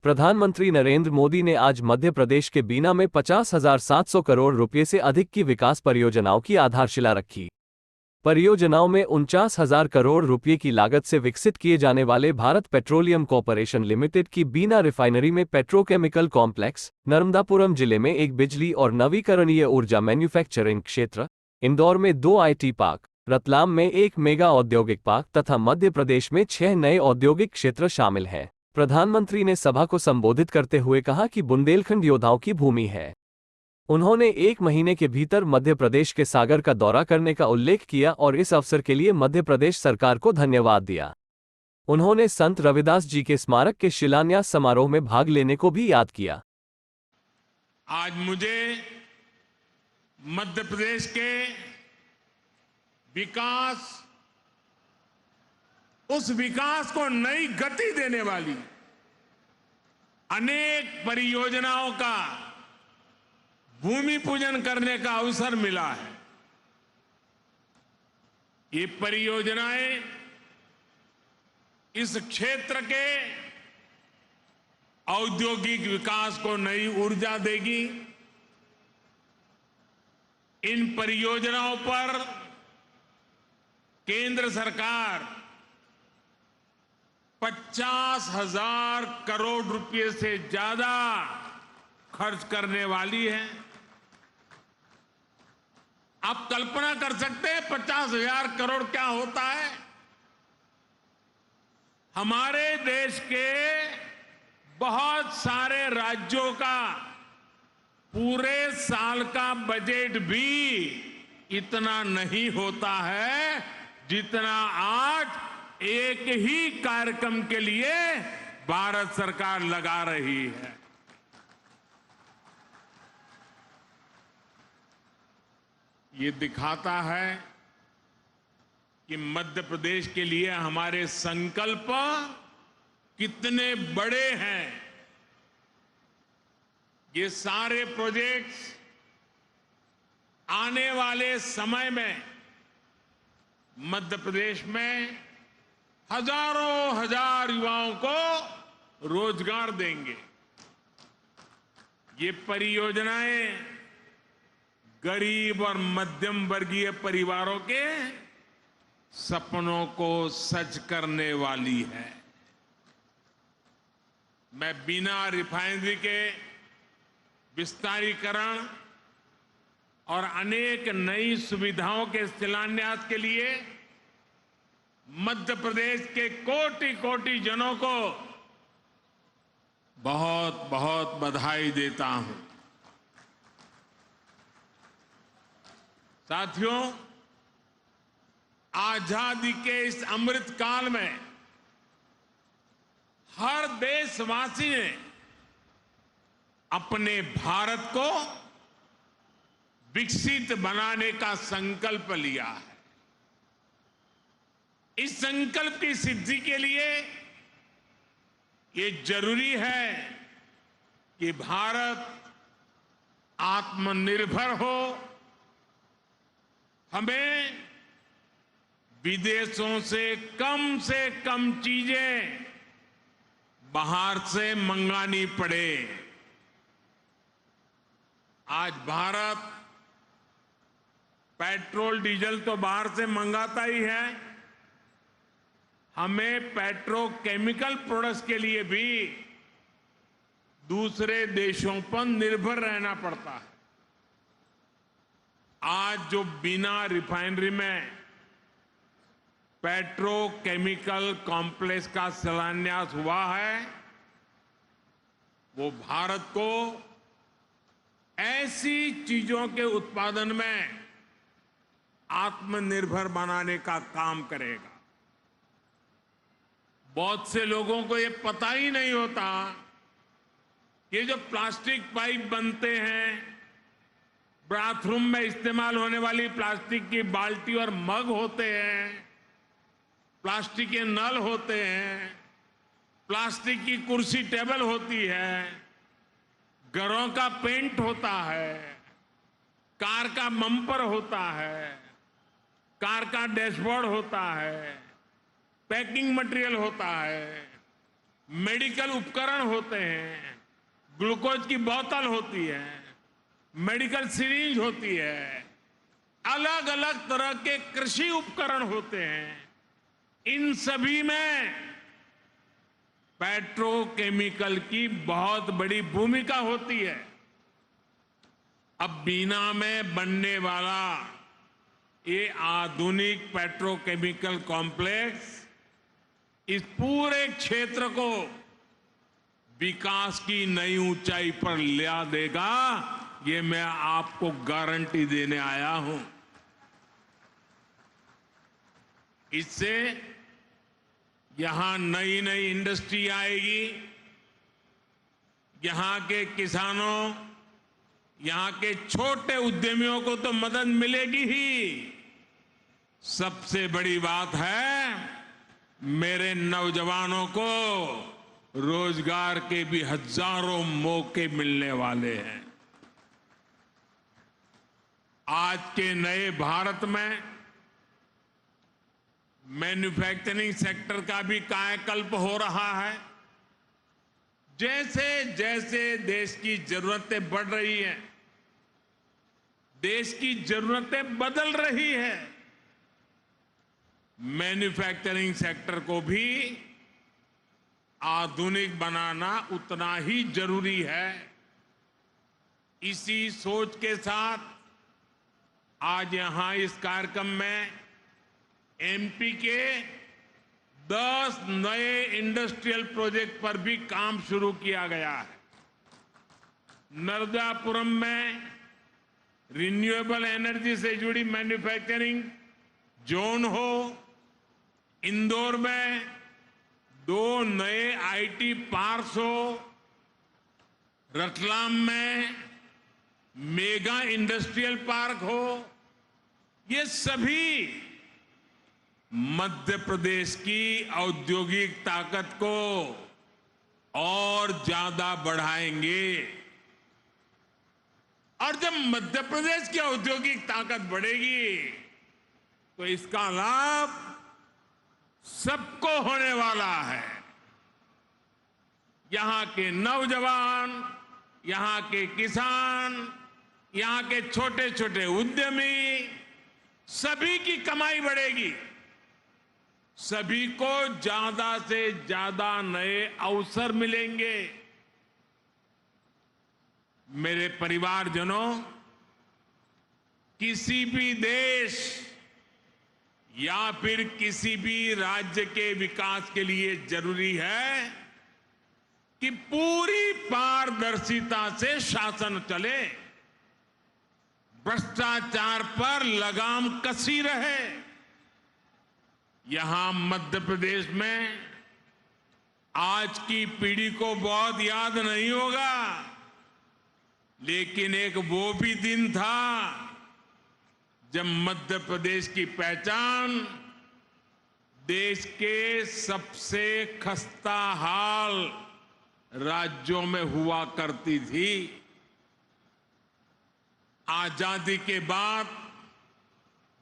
प्रधानमंत्री नरेंद्र मोदी ने आज मध्य प्रदेश के बीना में 50,700 करोड़ रुपये से अधिक की विकास परियोजनाओं की आधारशिला रखी। परियोजनाओं में 49,000 करोड़ रुपये की लागत से विकसित किए जाने वाले भारत पेट्रोलियम कॉरपोरेशन लिमिटेड की बीना रिफाइनरी में पेट्रोकेमिकल कॉम्प्लेक्स, नर्मदापुरम जिले में एक बिजली और नवीकरणीय ऊर्जा मैन्युफैक्चरिंग क्षेत्र, इंदौर में 2 IT पार्क, रतलाम में एक मेगा औद्योगिक पार्क तथा मध्य प्रदेश में 6 नए औद्योगिक क्षेत्र शामिल हैं। प्रधानमंत्री ने सभा को संबोधित करते हुए कहा कि बुंदेलखंड योद्धाओं की भूमि है। उन्होंने 1 महीने के भीतर मध्य प्रदेश के सागर का दौरा करने का उल्लेख किया और इस अवसर के लिए मध्य प्रदेश सरकार को धन्यवाद दिया। उन्होंने संत रविदास जी के स्मारक के शिलान्यास समारोह में भाग लेने को भी याद किया। आज मुझे मध्य प्रदेश के विकास, उस विकास को नई गति देने वाली अनेक परियोजनाओं का भूमि पूजन करने का अवसर मिला है। ये परियोजनाएं इस क्षेत्र के औद्योगिक विकास को नई ऊर्जा देगी। इन परियोजनाओं पर केंद्र सरकार 50,000 करोड़ रुपए से ज्यादा खर्च करने वाली है। आप कल्पना कर सकते हैं 50,000 करोड़ क्या होता है? हमारे देश के बहुत सारे राज्यों का पूरे साल का बजट भी इतना नहीं होता है जितना आज एक ही कार्यक्रम के लिए भारत सरकार लगा रही है। ये दिखाता है कि मध्य प्रदेश के लिए हमारे संकल्प कितने बड़े हैं। ये सारे प्रोजेक्ट्स आने वाले समय में मध्य प्रदेश में हजारों हजार युवाओं को रोजगार देंगे। ये परियोजनाएं गरीब और मध्यम वर्गीय परिवारों के सपनों को सच करने वाली है। मैं बिना रिफाइनरी के विस्तारीकरण और अनेक नई सुविधाओं के शिलान्यास के लिए मध्य प्रदेश के कोटि कोटि जनों को बहुत बहुत बधाई देता हूं। साथियों, आजादी के इस अमृत काल में हर देशवासी ने अपने भारत को विकसित बनाने का संकल्प लिया है। इस संकल्प की सिद्धि के लिए ये जरूरी है कि भारत आत्मनिर्भर हो। हमें विदेशों से कम चीजें बाहर से मंगानी पड़े। आज भारत पेट्रोल डीजल तो बाहर से मंगाता ही है, हमें पेट्रोकेमिकल प्रोडक्ट्स के लिए भी दूसरे देशों पर निर्भर रहना पड़ता है। आज जो बिना रिफाइनरी में पेट्रोकेमिकल कॉम्प्लेक्स का शिलान्यास हुआ है, वो भारत को ऐसी चीजों के उत्पादन में आत्मनिर्भर बनाने का काम करेगा। बहुत से लोगों को ये पता ही नहीं होता कि जो प्लास्टिक पाइप बनते हैं, बाथरूम में इस्तेमाल होने वाली प्लास्टिक की बाल्टी और मग होते हैं, प्लास्टिक के नल होते हैं, प्लास्टिक की कुर्सी टेबल होती है, घरों का पेंट होता है, कार का बम्पर होता है, कार का डैशबोर्ड होता है, पैकिंग मटेरियल होता है, मेडिकल उपकरण होते हैं, ग्लूकोज की बोतल होती है, मेडिकल सिरिंज होती है, अलग अलग तरह के कृषि उपकरण होते हैं। इन सभी में पेट्रोकेमिकल की बहुत बड़ी भूमिका होती है। अब बीना में बनने वाला ये आधुनिक पेट्रोकेमिकल कॉम्प्लेक्स इस पूरे क्षेत्र को विकास की नई ऊंचाई पर ला देगा, ये मैं आपको गारंटी देने आया हूं। इससे यहां नई नई इंडस्ट्री आएगी, यहां के किसानों, यहां के छोटे उद्यमियों को तो मदद मिलेगी ही, सबसे बड़ी बात है मेरे नौजवानों को रोजगार के भी हजारों मौके मिलने वाले हैं। आज के नए भारत में मैन्युफैक्चरिंग सेक्टर का भी कायाकल्प हो रहा है। जैसे जैसे देश की जरूरतें बढ़ रही हैं, देश की जरूरतें बदल रही है, मैन्युफैक्चरिंग सेक्टर को भी आधुनिक बनाना उतना ही जरूरी है। इसी सोच के साथ आज यहां इस कार्यक्रम में एमपी के 10 नए इंडस्ट्रियल प्रोजेक्ट पर भी काम शुरू किया गया है। नर्मदापुरम में रिन्यूएबल एनर्जी से जुड़ी मैन्युफैक्चरिंग जोन हो, इंदौर में 2 नए आईटी पार्क्स हो, रतलाम में मेगा इंडस्ट्रियल पार्क हो, ये सभी मध्य प्रदेश की औद्योगिक ताकत को और ज्यादा बढ़ाएंगे। और जब मध्य प्रदेश की औद्योगिक ताकत बढ़ेगी तो इसका लाभ सबको होने वाला है। यहां के नौजवान, यहां के किसान, यहां के छोटे छोटे उद्यमी, सभी की कमाई बढ़ेगी, सभी को ज्यादा से ज्यादा नए अवसर मिलेंगे। मेरे परिवारजनों, किसी भी देश या फिर किसी भी राज्य के विकास के लिए जरूरी है कि पूरी पारदर्शिता से शासन चले, भ्रष्टाचार पर लगाम कसी रहे। यहां मध्य प्रदेश में आज की पीढ़ी को बहुत याद नहीं होगा, लेकिन एक वो भी दिन था जब मध्य प्रदेश की पहचान देश के सबसे खस्ता हाल राज्यों में हुआ करती थी। आजादी के बाद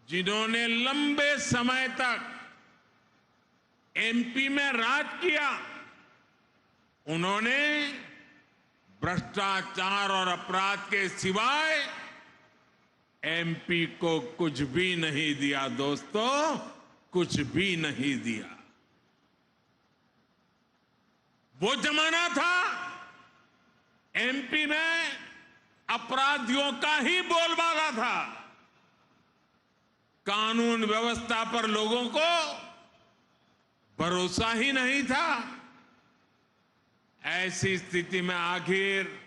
जिन्होंने लंबे समय तक एमपी में राज किया, उन्होंने भ्रष्टाचार और अपराध के सिवाय एमपी को कुछ भी नहीं दिया दोस्तों, कुछ भी नहीं दिया। वो जमाना था एमपी में अपराधियों का ही बोलबाला था, कानून व्यवस्था पर लोगों को भरोसा ही नहीं था। ऐसी स्थिति में आखिर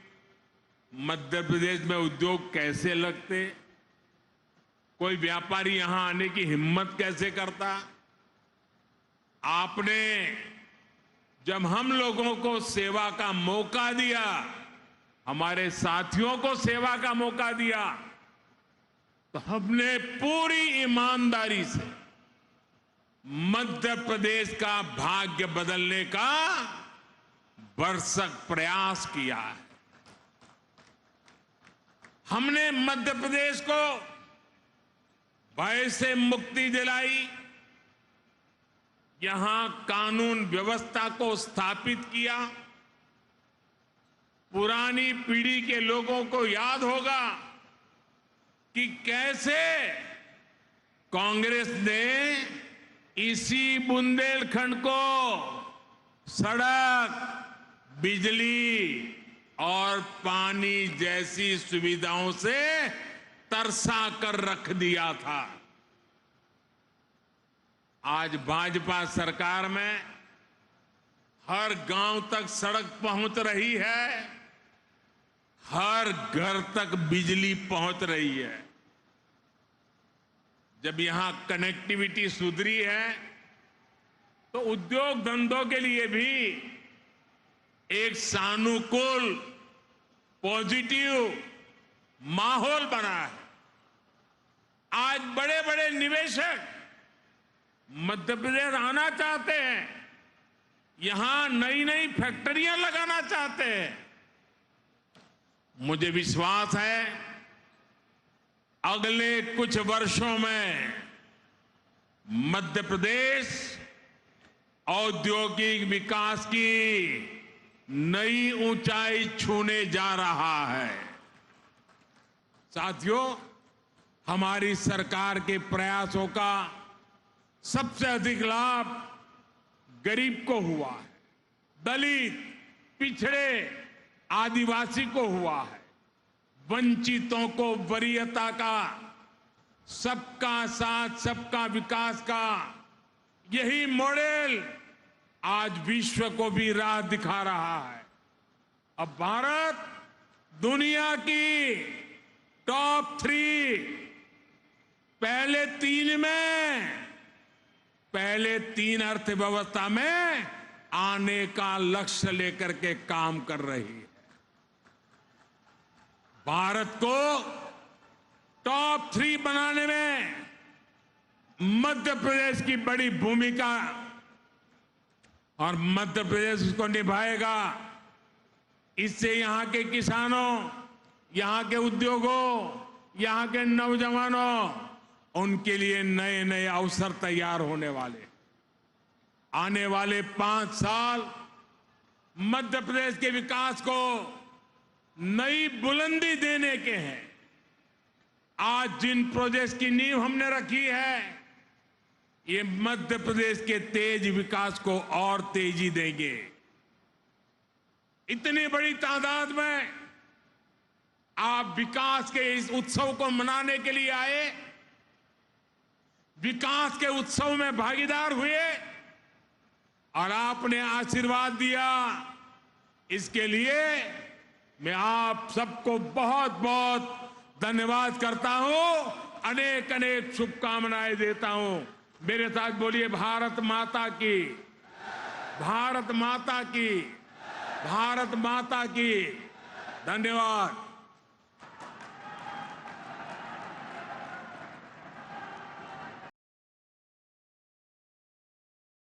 मध्य प्रदेश में उद्योग कैसे लगते, कोई व्यापारी यहां आने की हिम्मत कैसे करता। आपने जब हम लोगों को सेवा का मौका दिया, हमारे साथियों को सेवा का मौका दिया, तो हमने पूरी ईमानदारी से मध्य प्रदेश का भाग्य बदलने का भरसक प्रयास किया है। हमने मध्य प्रदेश को भय से मुक्ति दिलाई। यहां कानून व्यवस्था को स्थापित किया। पुरानी पीढ़ी के लोगों को याद होगा कि कैसे कांग्रेस ने इसी बुंदेलखंड को सड़क, बिजली और पानी जैसी सुविधाओं से तरसा कर रख दिया था। आज भाजपा सरकार में हर गांव तक सड़क पहुंच रही है, हर घर तक बिजली पहुंच रही है। जब यहां कनेक्टिविटी सुधरी है तो उद्योग धंधों के लिए भी एक सानुकूल, पॉजिटिव माहौल बना है। आज बड़े बड़े निवेशक मध्य प्रदेश आना चाहते हैं, यहां नई नई फैक्ट्रियां लगाना चाहते हैं। मुझे विश्वास है अगले कुछ वर्षों में मध्य प्रदेश औद्योगिक विकास की नई ऊंचाई छूने जा रहा है। साथियों, हमारी सरकार के प्रयासों का सबसे अधिक लाभ गरीब को हुआ है, दलित, पिछड़े, आदिवासी को हुआ है। वंचितों को वरीयता का, सबका साथ सबका विकास का यही मॉडल आज विश्व को भी राह दिखा रहा है। अब भारत दुनिया की टॉप 3 पहले तीन अर्थव्यवस्था में आने का लक्ष्य लेकर के काम कर रही है। भारत को टॉप 3 बनाने में मध्य प्रदेश की बड़ी भूमिका, और मध्य प्रदेश उसको निभाएगा। इससे यहां के किसानों, यहां के उद्योगों, यहां के नौजवानों, उनके लिए नए नए अवसर तैयार होने वाले। आने वाले 5 साल मध्य प्रदेश के विकास को नई बुलंदी देने के हैं। आज जिन प्रोजेक्ट्स की नींव हमने रखी है, ये मध्य प्रदेश के तेज विकास को और तेजी देंगे। इतनी बड़ी तादाद में आप विकास के इस उत्सव को मनाने के लिए आए, विकास के उत्सव में भागीदार हुए और आपने आशीर्वाद दिया। इसके लिए मैं आप सबको बहुत बहुत धन्यवाद करता हूं, अनेक अनेक शुभकामनाएं देता हूं। मेरे साथ बोलिए, भारत माता की, भारत माता की, भारत माता की। धन्यवाद।